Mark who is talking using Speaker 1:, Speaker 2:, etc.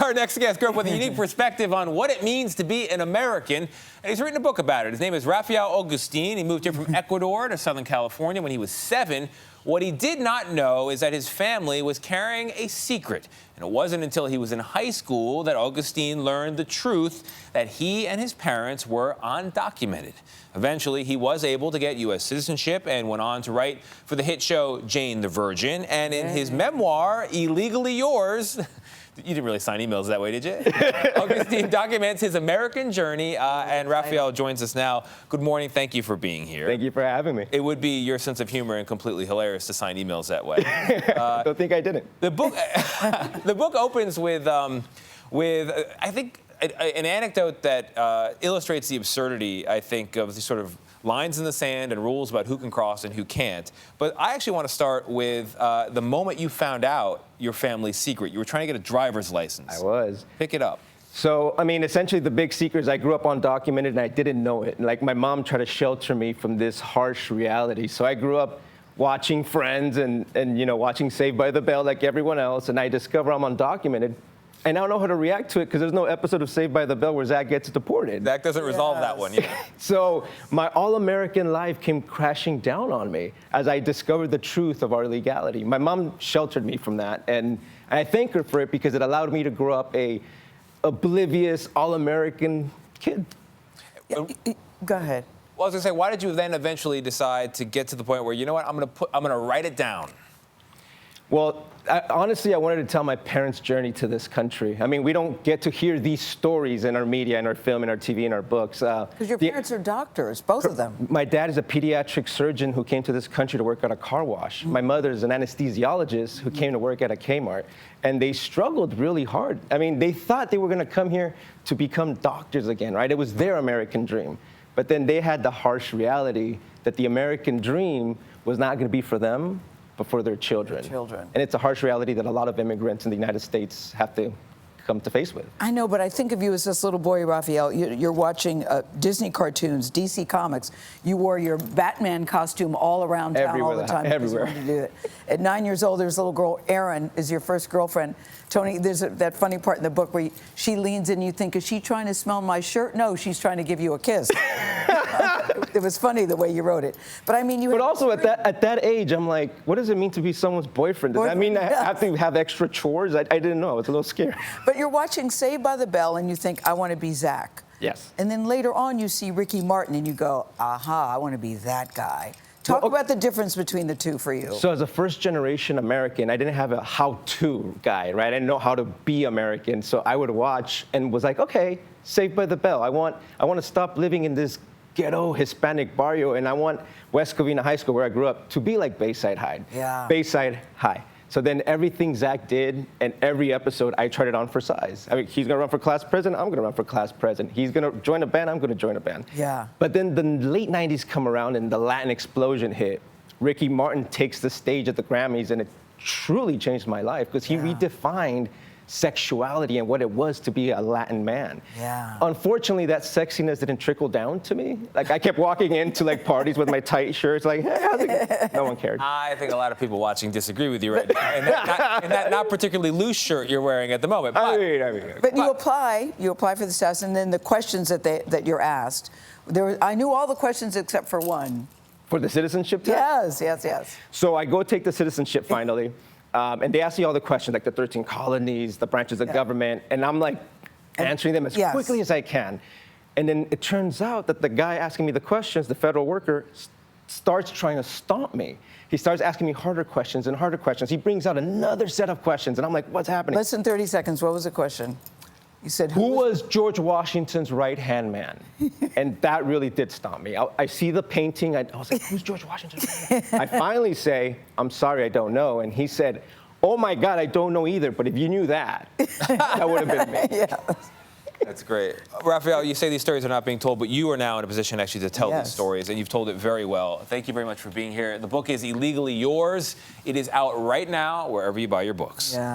Speaker 1: Our next guest grew up with a unique perspective on what it means to be an American, and he's written a book about it. His name is Rafael Agustin. He moved here from Ecuador to Southern California when he was 7. What he did not know is that his family was carrying a secret. And it wasn't until he was in high school that Agustin learned the truth that he and his parents were undocumented. Eventually, he was able to get U.S. citizenship and went on to write for the hit show Jane the Virgin. And in his memoir, Illegally Yours, you didn't really sign emails that way, did you? Agustin documents his American journey, and Rafael joins us now. Good morning. Thank you for being here.
Speaker 2: Thank you for having me.
Speaker 1: It would be your sense of humor and completely hilarious to sign emails that way.
Speaker 2: Don't think I didn't.
Speaker 1: The book, the book opens with I think, an anecdote that illustrates the absurdity, I think, of the sort of lines in the sand and rules about who can cross and who can't. But I actually want to start with the moment you found out your family's secret. You were trying to get a driver's license.
Speaker 2: I was.
Speaker 1: Pick it up.
Speaker 2: So, I mean, essentially the big secret is I grew up undocumented and I didn't know it. Like, my mom tried to shelter me from this harsh reality. So I grew up watching Friends and you know, watching Saved by the Bell like everyone else, and I discover I'm undocumented. And I don't know how to react to it because there's no episode of Saved by the Bell where Zach gets deported.
Speaker 1: That doesn't resolve that one, yeah.
Speaker 2: So my all-American life came crashing down on me as I discovered the truth of our legality. My mom sheltered me from that, and I thank her for it because it allowed me to grow up a oblivious, all-American kid.
Speaker 3: Go ahead.
Speaker 1: Well, I was gonna say, why did you then eventually decide to get to the point where, you know what, I'm gonna write it down?
Speaker 2: Well, honestly, I wanted to tell my parents' journey to this country. I mean, we don't get to hear these stories in our media, in our film, in our TV, in our books.
Speaker 3: Because your parents are doctors, both of them.
Speaker 2: My dad is a pediatric surgeon who came to this country to work at a car wash. My mother is an anesthesiologist who came to work at a Kmart. And they struggled really hard. I mean, they thought they were going to come here to become doctors again, right? It was their American dream. But then they had the harsh reality that the American dream was not going to be for them, but for their children. And it's a harsh reality that a lot of immigrants in the United States have to come to face with.
Speaker 3: I know, but I think of you as this little boy, Rafael. You're watching Disney cartoons, DC Comics. You wore your Batman costume all around town all the time.
Speaker 2: Everywhere.
Speaker 3: You wanted to do it. At 9 years old, there's a little girl, Erin, is your first girlfriend. Tony, there's that funny part in the book where she leans in and you think, is she trying to smell my shirt? No, she's trying to give you a kiss. It was funny the way you wrote it. But I mean, you.
Speaker 2: But also at that age, I'm like, what does it mean to be someone's boyfriend? Does that mean I have to have extra chores? I didn't know. I was a little scared.
Speaker 3: But you're watching Saved by the Bell and you think, I want to be Zach.
Speaker 2: Yes.
Speaker 3: And then later on, you see Ricky Martin and you go, aha, I want to be that guy. Talk about the difference between the two for you.
Speaker 2: So as a first-generation American, I didn't have a how-to guy, right? I didn't know how to be American. So I would watch and was like, okay, Saved by the Bell. I want to stop living in this ghetto Hispanic barrio, and I want West Covina High School, where I grew up, to be like Bayside High.
Speaker 3: Yeah.
Speaker 2: Bayside High. So then everything Zach did, and every episode, I tried it on for size. I mean, he's gonna run for class president, I'm gonna run for class president. He's gonna join a band, I'm gonna join a band.
Speaker 3: Yeah.
Speaker 2: But then the late 90s come around and the Latin explosion hit. Ricky Martin takes the stage at the Grammys, and it truly changed my life because he redefined sexuality and what it was to be a Latin man.
Speaker 3: Yeah.
Speaker 2: Unfortunately, that sexiness didn't trickle down to me. Like, I kept walking into like parties with my tight shirts, like, hey, how's it going? No one cared.
Speaker 1: I think a lot of people watching disagree with you right now. And that not particularly loose shirt you're wearing at the moment. But,
Speaker 3: but you apply for the test, and then the questions that you're asked. I knew all the questions except for one.
Speaker 2: For the citizenship test?
Speaker 3: Yes.
Speaker 2: So I go take the citizenship finally. And they ask me all the questions, like the 13 colonies, the branches of government, and I'm like answering them as quickly as I can. And then it turns out that the guy asking me the questions, the federal worker, starts trying to stomp me. He starts asking me harder questions and harder questions. He brings out another set of questions, and I'm like, what's happening?
Speaker 3: Less than 30 seconds. What was the question? You said,
Speaker 2: who was George Washington's right-hand man? And that really did stomp me. I see the painting. I was like, who's George Washington's right-hand man? I finally say, I'm sorry, I don't know. And he said, oh, my God, I don't know either. But if you knew that, that would have been me.
Speaker 3: Yeah.
Speaker 1: That's great. Rafael, you say these stories are not being told, but you are now in a position actually to tell these stories, and you've told it very well. Thank you very much for being here. The book is Illegally Yours. It is out right now wherever you buy your books. Yeah.